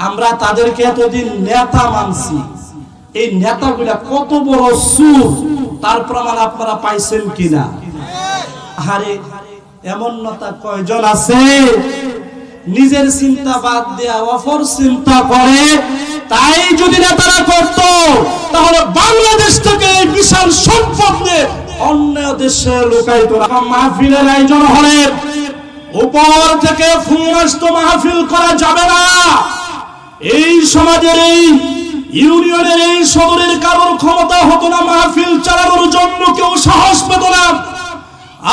আমরা তাদেরকে এতদিন নেতা মানছি, এই নেতাগুলা কত বড় সুর তার প্রমাণ আপনারা পাইছেন কিনা? আরে এমন নেতা কয়জন আছে নিজের চিন্তা বাদ দেয়া অপর চিন্তা করে? তাই যদি নেতারা করত তাহলে বাংলাদেশ থেকে বিশাল সম্পদ নিয়ে অন্য দেশে লুকাইত না। মাহফিলের আয়োজন হলে উপর থেকে ফুমাস্ত মাহফিল করা যাবে না। এই সমাজের এই ইউনিয়নের এই শহরের কারোর ক্ষমতা হতো না মাহফিল চালানোর জন্য, কেউ সাহস পেত না।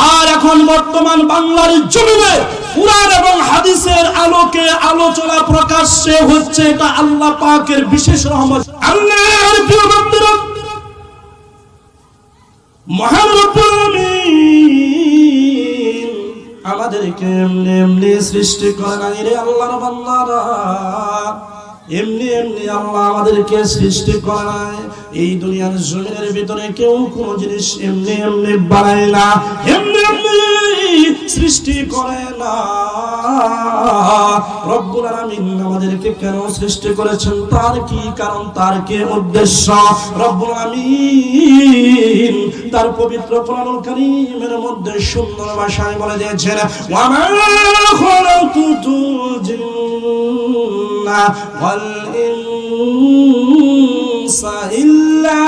আর এখন বর্তমান বাংলার জমিনে কুরআন এবং হাদিসের আলোকে আলোচনা প্রকাশ্যে হচ্ছে, এটা আল্লাহ পাকের বিশেষ রহমত। আল্লাহর প্রিয় বান্দারা, মহান রব্বুল আলামিন আমাদেরকে এমনি এমনি সৃষ্টি করে নাই রে আল্লাহর বান্দারা, এমনি এমনি আল্লাহ আমাদেরকে সৃষ্টি করে নাই। এই দুনিয়ার জমিনের ভিতরে কেউ কোনো জিনিস এমনি এমনি বানায় না, এমনি এমনি সৃষ্টি করে না। রব্বুল আলামিন আমাদেরকে কেন সৃষ্টি করেছেন, তার কি কারণ, তার কি উদ্দেশ্য, রব্বুল আলামিন তার পবিত্র কোরআনুল কারীমের মধ্যে সুন্দর ভাষায় বলে দিয়েছেন, ওয়া মা খালাকুতুল জিন্না ওয়াল ইনসা ইল্লা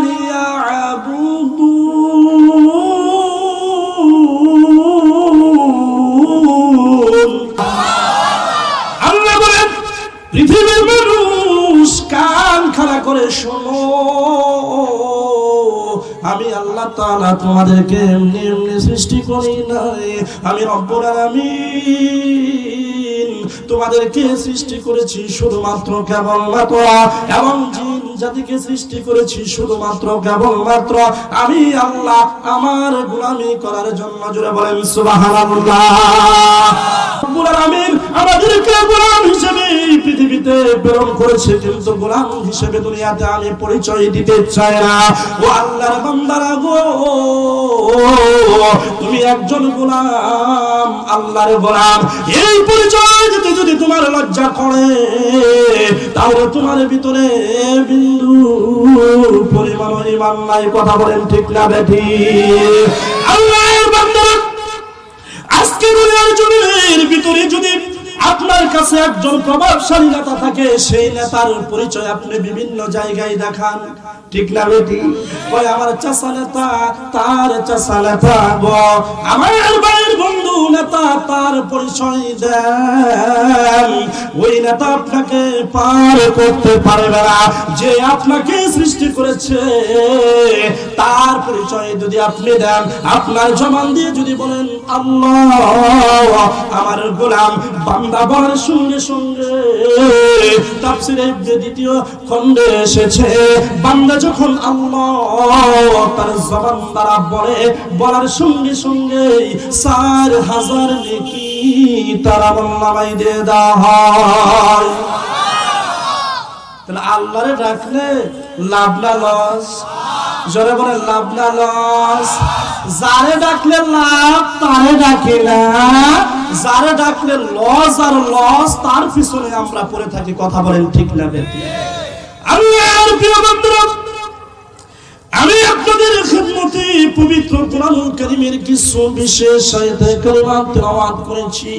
লিয়াবুদুন। আল্লাহ বলেন, পৃথিবীর মানুষ কান খাড়া করে শোনো, আমি আল্লাহ তাআলা তোমাদেরকে এমনি এমনি সৃষ্টি করি নাই। আমি রব্বুল আলামিন তোমাদেরকে সৃষ্টি করেছি শুধুমাত্র কেবলমাত্র, এবং জিন জাতিকে সৃষ্টি করেছি শুধুমাত্র কেবলমাত্র আমি আল্লাহ আমার গোলামি করার জন্য। জোরে বলেন সুবহানাল্লাহ। রব্বুল আলামিন আমাদেরকে গোলাম হিসেবে পৃথিবীতে প্রেরণ করেছে, কিন্তু গোলাম হিসেবে দুনিয়াতে আমি পরিচয় দিতে চাই না। ও আল্লাহর বান্দারা গো, তুমি একজন গোলাম, আল্লাহর গোলাম। এই পরিচয় দিতে যদি তোমার লজ্জা করে, তাহলে তোমার ভিতরে বিন্দু পরিমাণ ঈমান নাই। কথা বলেন ঠিক না বেঠিক? আল্লাহর বান্দারা, আজকে দুনিয়ার জমিনের ভিতরে যদি আপনার কাছে একজন প্রভাবশালী নেতা থাকে, সেই নেতার পরিচয় আপনি বিভিন্ন জায়গায় দেখান, ঠিক না বেটি? ওই আমার চাচা নেতা, তার চাচা নেতা গো, আমার ভাইয়ের বন্ধু নেতা, তার পরিচয় দেন। ওই নেতা আপনাকে পার করতে পারবে না। যে আপনাকে সৃষ্টি করেছে তার পরিচয় যদি আপনি দেন, আপনার জবান দিয়ে যদি বলেন আল্লাহ আমার গোলাম, বান্দা বলার সঙ্গে সঙ্গে তাফসীরের দ্বিতীয় খণ্ডে এসেছে, বান্দা যখন আল্লাহ তার জবান দ্বারা বলার সঙ্গে সঙ্গে 4000 নেকি তার আমলনামায় দিয়ে দেওয়া হয়। তাহলে আল্লাহরে ডাকলে লাভ না লস? জোরে বলে লাভ না লস? যারে ডাকলে লাভ তারে ডাকে না, যারে ডাকলে লস আর লস তার পিছনে আমরা পড়ে থাকি। কথা বলেন ঠিক না বেঠিক? আল্লাহর প্রিয় বান্দারা, আমি আপনাদের খিদমতে পবিত্র কোরআনুল কারীমের কিছু বিশেষ আয়াতে কারিমা তেলাওয়াত করেছি।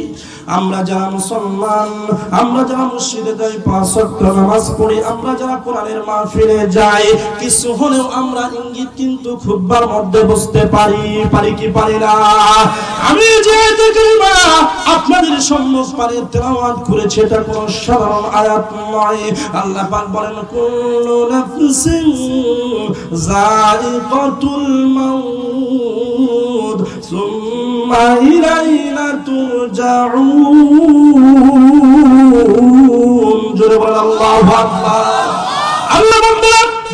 আমরা যারা মুসলমান, আমরা যারা মসজিদে যাই, 5 ওয়াক্ত নামাজ পড়ি, আমরা যারা কোরআনের মাহফিলে যাই, কিছু হলেও আমরা ইঙ্গিত কিন্তু খুতবার মধ্যে বুঝতে পারি কি পারি না? আমি যে আয়াতে কারিমা আপনাদের সম্মুখে তেলাওয়াত করেছি, এটা কোনো সাধারণ আয়াত নয়। আল্লাহ পাক বলেন, কুল্লু নাফসিন যায়িকাতুল মাউত সুম্মা ইলাইনা তুরজাউন। জোরে বলেন আল্লাহু আকবার। আল্লাহ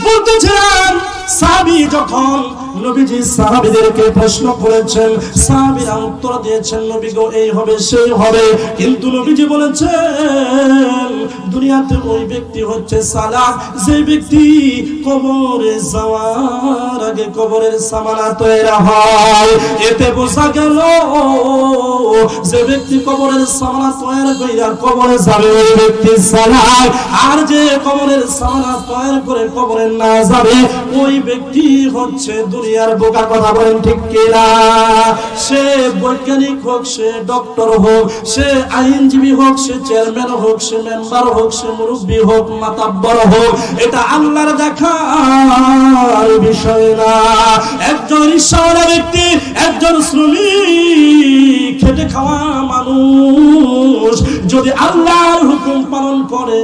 বলতেছেন, সাহাবী যখন নবীজি সাহাবীদেরকে প্রশ্ন করেছেন, সাহাবীরা উত্তর দিয়েছেন নবী গো এই হবে সেই হবে, কিন্তু নবীজি বলেছেন দুনিয়াতে ওই ব্যক্তি হচ্ছে সালাক, যে ব্যক্তি কবরে যাওয়ার আগে কবরের সামানা তৈরি হয়। এতে বোঝা গেল যে ব্যক্তি কবরের সামানা তৈরি কইরা কবরে যাবে ওই ব্যক্তি সালাক, আর যে কবরের সামানা তৈরি করে কবরে না যাবে ওই ব্যক্তি হচ্ছে দুনিয়ার বোকা। কথা বলেন ঠিক কিনা? সে বৈজ্ঞানিক হোক, সে ডক্টর হোক, সে আইনজীবী হোক, সে চেয়ারম্যান হোক, সে মেম্বার হোক, সে মুরব্বী হোক, মাতাব্বর হোক, এটা আল্লাহর দেখার বিষয় না। একজন রিকশাওয়ালা ব্যক্তি, একজন শ্রমিক, খেটে খাওয়া মানুষ যদি আল্লাহর হুকুম পালন করে,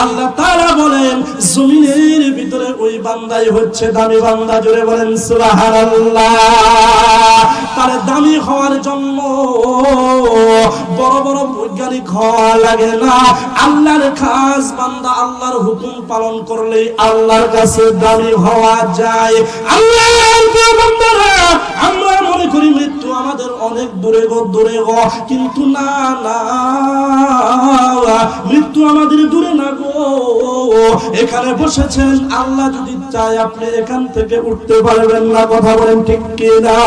আল্লাহ তাআলা বলেন জমিনের ভিতরে ওই বান্দাই হচ্ছে দামি বান্দা। জোরে বলেন সুবহানাল্লাহ। তার দামি হওয়ার জন্য বড় বড় বৈজ্ঞানিক হওয়া লাগে না। আল্লাহর খাস বান্দা আল্লাহর হুকুম পালন করলে আল্লাহর কাছে দামি হওয়া যায়। আল্লাহর বান্দারা আমরা মনে করি মৃত্যু আমাদের অনেক দূরে গো, কিন্তু না না, মৃত্যু আমাদের দূরে না গো, এখানে বসেছেন। আল্লাহ যদি চায় আপনি এখান থেকে উঠতে পারবেন না। কথা বলেন ঠিক কিনা?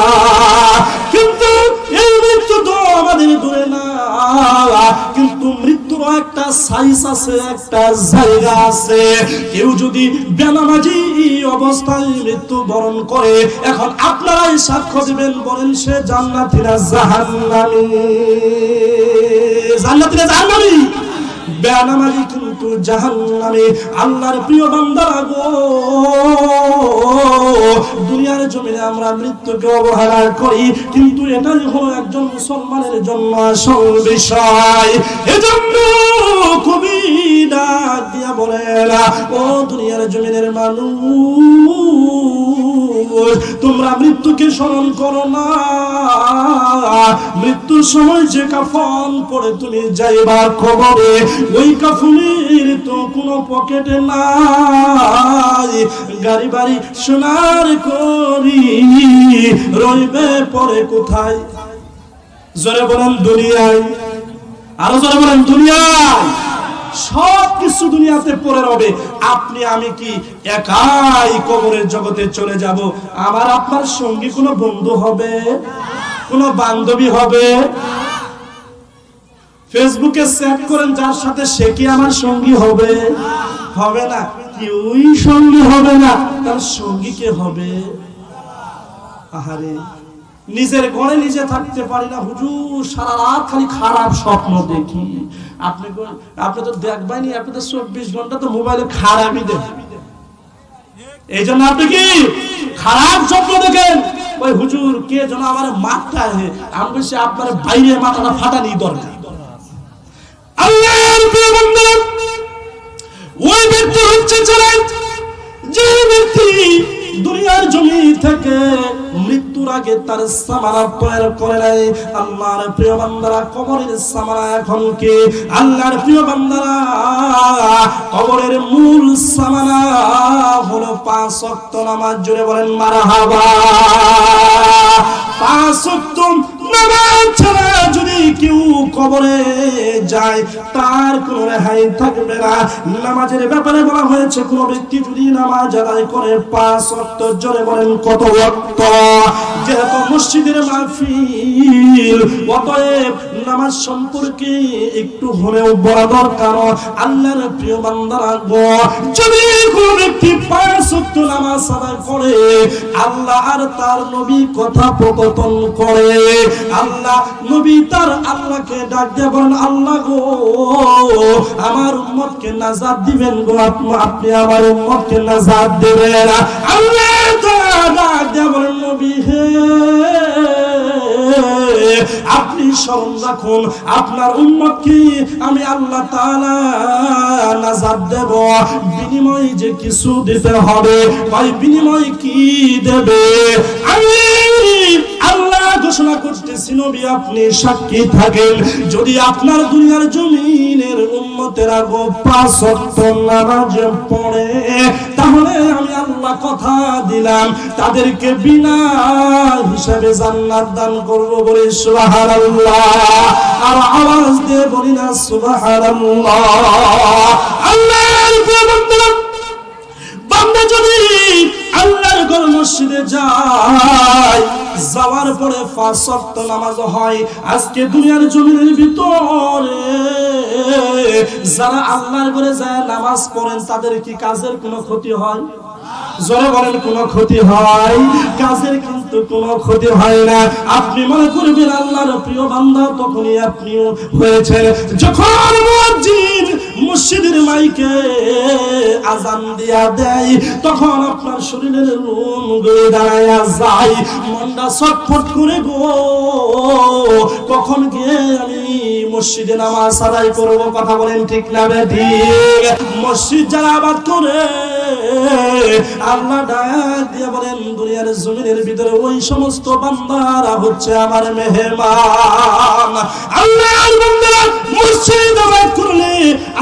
কিন্তু এই মৃত্যু তো আমাদের দূরে না, কিন্তু মৃত্যুর একটা সাইজ আছে, একটা জায়গা আছে। কেউ যদি বেনামাজি অবস্থায় মৃত্যু বরণ করে, এখন আপনারাই সাক্ষ্য দিবেন, বলেন সে জান্নাতি না জাহান্নামী? জান্নাতি না জাহান্নামী? বেনামাজি কিন্তু জাহান্নামী। আল্লাহর প্রিয় বান্দারা গো, দুনিয়ার জমিনে আমরা মৃত্যুকে অবহেলা করি, কিন্তু এটাই হলো একজন মুসলমানের জন্য আসল বিষয়। এজন্য কবি ডাক দিয়া বলেন, ও দুনিয়ার জমিনের মানুষ, তোমরা মৃত্যুকে স্মরণ করো না। মৃত্যুর সময় যে কাফন পরে তুমি যাইবা কবরে, ওই কাফনের তো কোনো পকেটে নাই। গাড়ি বাড়ি সোনার করি রইবে পরে কোথায়? জোরে বলেন দুনিয়ায়। আরো জোরে বলেন দুনিয়ায়। সব কিছু দুনিয়াতে পড়ে রবে। আপনি আমি কি একাই কবরের জগতে চলে যাব? আমার আপনার সঙ্গী কোনো বন্ধু হবে, কোনো বান্ধবী হবে? ফেসবুকে চ্যাট করেন যার সাথে, সে কি আমার সঙ্গী হবে? হবে না, কেউই সঙ্গী হবে না। তার সঙ্গী কে হবে? আহারে, নিজের ঘরে নিজে থাকতে পারি না হুজুর, সারা রাত খালি খারাপ স্বপ্ন দেখি। আপনি তো দেখবেনই, আপনি তো 24 ঘন্টা তো মোবাইলে খারাপই দেখেন। এই জন্য আপনি কি খারাপ স্বপ্ন দেখেন? ওই হুজুর কে যেন আমার মাথা, আমি বলছি আপনার বাইরে মাথাটা ফাটানি দরকার। আল্লাহর প্রিয় বান্দা, ওই ব্যক্তি হচ্ছে যে ব্যক্তি দুনিয়ার জমি থেকে মৃত্যুর আগে তার সামানা তৈরি করে নেয়। আল্লাহর প্রিয় বান্দারা, কবরের সামানা এখন কি? আল্লাহর প্রিয় বান্দারা, কবরের মূল সামানা হলো 5 ওয়াক্ত নামাজ। জোরে বলেন মারহাবা। 5 ওয়াক্ত নামাজ ছাড়া যদি কেউ কবরে যায়, তার কোনো রেহাই থাকবে না। নামাজের ব্যাপারে বলা হয়েছে, কোন ব্যক্তি যদি নামাজ আদায় করে 5 ওয়াক্ত, জোরে বলেন কত ওয়াক্ত? যেহেতু মসজিদের মাহফিল, অতএব নামাজ সম্পর্কে একটু হলেও বলা দরকার। আল্লাহর প্রিয় বান্দারা গো, যদি কোন ব্যক্তি 5 ওয়াক্ত নামাজ আদায় করে, আল্লাহ আর তার নবী কথোপকথন করে, আল্লাহ নবী তার আল্লাহকে ডাক দিয়ে বলেন, আল্লাহ গো, আমার উম্মতকে নাজাত দিবেন গো, আপনি আমার উম্মতকে নাজাত দিবেন। আল্লাহ ডাক দিয়ে বলেন, নবী হে, আপনি স্মরণ রাখুন, আপনার উম্মতকে আমি আল্লাহ তাআলা নাজাত দেব। বিনিময় যে কিছু দিতে হবে, ভাই বিনিময় কি দেবে? আমি আল্লাহ ঘোষণা করতেছি নবী আপনি সাক্ষী থাকেন, যদি আপনার দুনিয়ার জমিনের উম্মতেরা 5 ওয়াক্ত নামাজ পড়ে, তাহলে আমি আল্লাহ কথা দিলাম তাদেরকে বিনা হিসাবে জান্নাত দান করব। বলে সুবহানাল্লাহ। আর আওয়াজ দিয়ে বলি না সুবহানাল্লাহ। আল্লাহর বান্দা, বান্দা যদি আল্লাহর ঘর মসজিদে যায়, যাওয়ার পরে 5 ওয়াক্ত নামাজ হয়। আজকে দুনিয়ার জমিনের ভিতরে যারা আল্লাহর ঘরে যায় নামাজ পড়েন, তাদের কি কাজের কোনো ক্ষতি হয়? জোরে বলেন, কোনো ক্ষতি হয়? কাজের কিন্তু কোনো ক্ষতি হয় না। আপনি মনে করবেন আল্লাহর প্রিয় বান্দা, তখনই আপনিও হয়েছে যখন মুয়াজ্জিন মসজিদের মাইকে আজান দিয়া দেয়, তখন আপনার শরীরের লোম গলে দাঁড়ায়া যায়, মনটা ছটফট করে গো, কখন গিয়ে আমি মসজিদে নামাজ আদায় করব। কথা বলেন ঠিক না বেঠিক? মসজিদ যারা আবাদ করে আল্লাহ ডাক দিয়ে বলেন দুনিয়ার জমিনের ভিতরে ওই সমস্ত বান্দারা হচ্ছে আমার মেহমান। আল্লাহর বান্দারা মসজিদ আবাদ করলে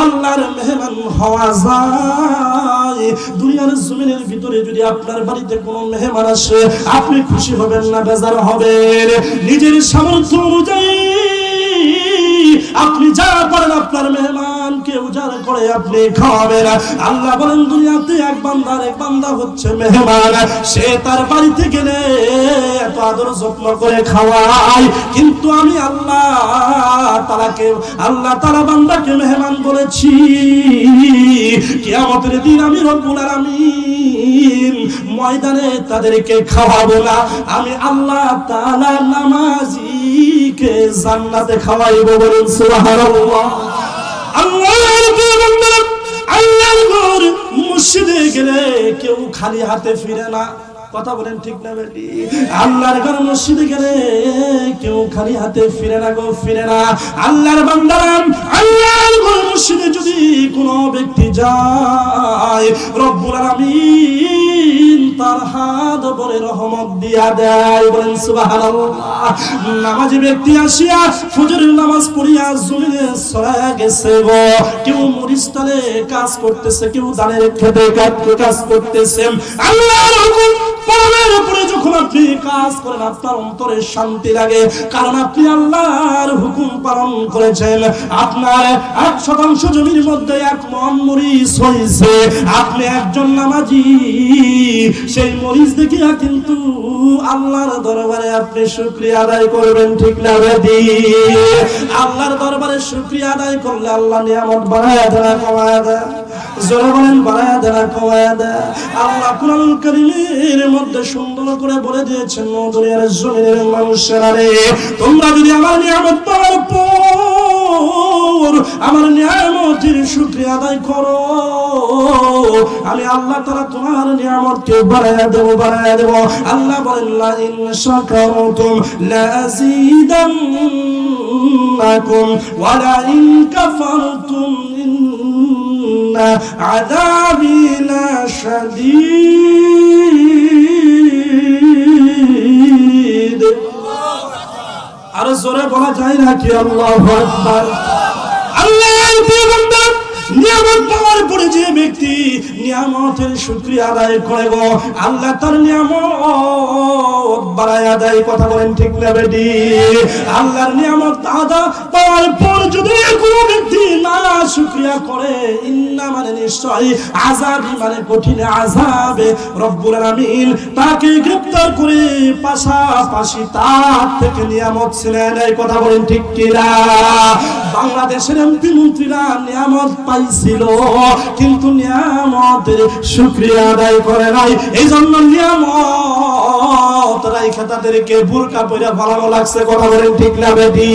আল্লাহর মেহমান হওয়া যায়। দুনিয়ার জমিনের ভিতরে যদি আপনার বাড়িতে কোনো মেহমান আসে, আপনি খুশি হবেন না বেজার হবেন? নিজের সামর্থ্য অনুযায়ী আপনি যা করেন আপনার মেহমানকে উজাড় করে আপনি খাওয়াবেন। আল্লাহ বলেন দুনিয়াতে এক বান্দা হচ্ছে মেহমান, সে তার বাড়িতে গেলে এত আদর যত্ন করে খাওয়ায়, কিন্তু আমি আল্লাহ তাআলা বান্দাকে মেহমান বলেছি। কিয়ামতের দিন আমি রব্বুল আলামিন ময়দানে তাদেরকে খাওয়াবো না, আমি আল্লাহ তাআলা নামাজীকে জান্নাতে খাওয়াইবো। বলেন সুবহানাল্লাহ। আল্লাহর ঘর মসজিদে গেলে কেউ খালি হাতে ফিরে না। কথা বলেন ঠিক না বেটি? আল্লাহর ঘর মসজিদে গেলে কেউ খালি হাতে ফিরে না গো, ফিরে না। আল্লাহর বান্দারা আল্লাহর ঘর মসজিদে যদি কোনো ব্যক্তি যায়, রব্বুল আলামিন তার হাত ভরে রহমত দিয়া দেয়। বলেন সুবহানাল্লাহ। নামাজি ব্যক্তি আসিয়া ফজরের নামাজ পড়িয়া জমিনে ছড়ায়া গেছে গো, কেউ মরিস্তালে কাজ করতেছে, কেউ ধানের খেতে কাজ করতেছে। আল্লাহর হুকুম পালনের উপরে যখন আপনি কাজ করেন, আপনার অন্তরে শান্তি লাগে, কারণ আপনি আল্লাহর হুকুম পালন করেছেন। আপনার 1% জমির মধ্যে 1 মণ মরিচ হয়েছে, আপনি একজন নামাজি, সেই মরিচ দেখিয়া কিন্তু আল্লাহর দরবারে আপনি শুকরিয়া আদায় করবেন। ঠিক না বেদি? আল্লাহর দরবারে শুকরিয়া আদায় করলে আল্লাহ নিয়ামত বাড়ায়া দেয়, কমায়া দেয়। জোরে বলেন, বাড়ায়া দেয়, কমায়া দেয়। আল্লাহ কুরআনুল কারীমের মধ্যে সুন্দর করে বলে দিয়েছেন, দুনিয়ার জমিনের মানুষেরা রে, তোমরা যদি আমার নিয়ামত পাওয়ার পর আমার নিয়ামতের শুকরিয়া আদায় করো, আমি আল্লাহ তাআলা তোমার নিয়ামতকে বাড়ায়া দেব, বাড়ায়া দেব। আল্লাহ বলেন লা ইন শাকারতুম লা আযীদান্নাকুম ওয়া লা ইন কাফারতুম ইন্না আযাবি লাশাদীদ। আর জোরে বলা যায় নাকি আল্লাহু আকবার? আল্লাহর পয়গম্বর নিয়ামত পাওয়ার পরে যে ব্যক্তি নিয়ামতের শুকরিয়া আদায় করে গো, আল্লাহ তার নিয়ামত বাড়ায়া দেয়। কথা বলেন ঠিক না বেটি? আল্লাহর নিয়ামত আদা পাওয়ার পর যদি কোনো ব্যক্তি না শুকরিয়া করে, ইন্না মানে নিশ্চয়, আযাবি মানে কঠিন আযাবে, রব্বুল আলামিন তাকে গ্রেফতার করে পাশাপাশি তার থেকে নিয়ামত ছিনিয়ে নেয়। কথা বলেন ঠিক কি না? বাংলাদেশের এমপি মন্ত্রীরা নিয়ামত পাইছিল, কিন্তু নিয়ামতের শুকরিয়া আদায় করে নাই, এই জন্য নিয়ামত রাইখা তাদেরকে বুরকা পরে ভালো লাগছে। কথা বলেন ঠিক না বেটি?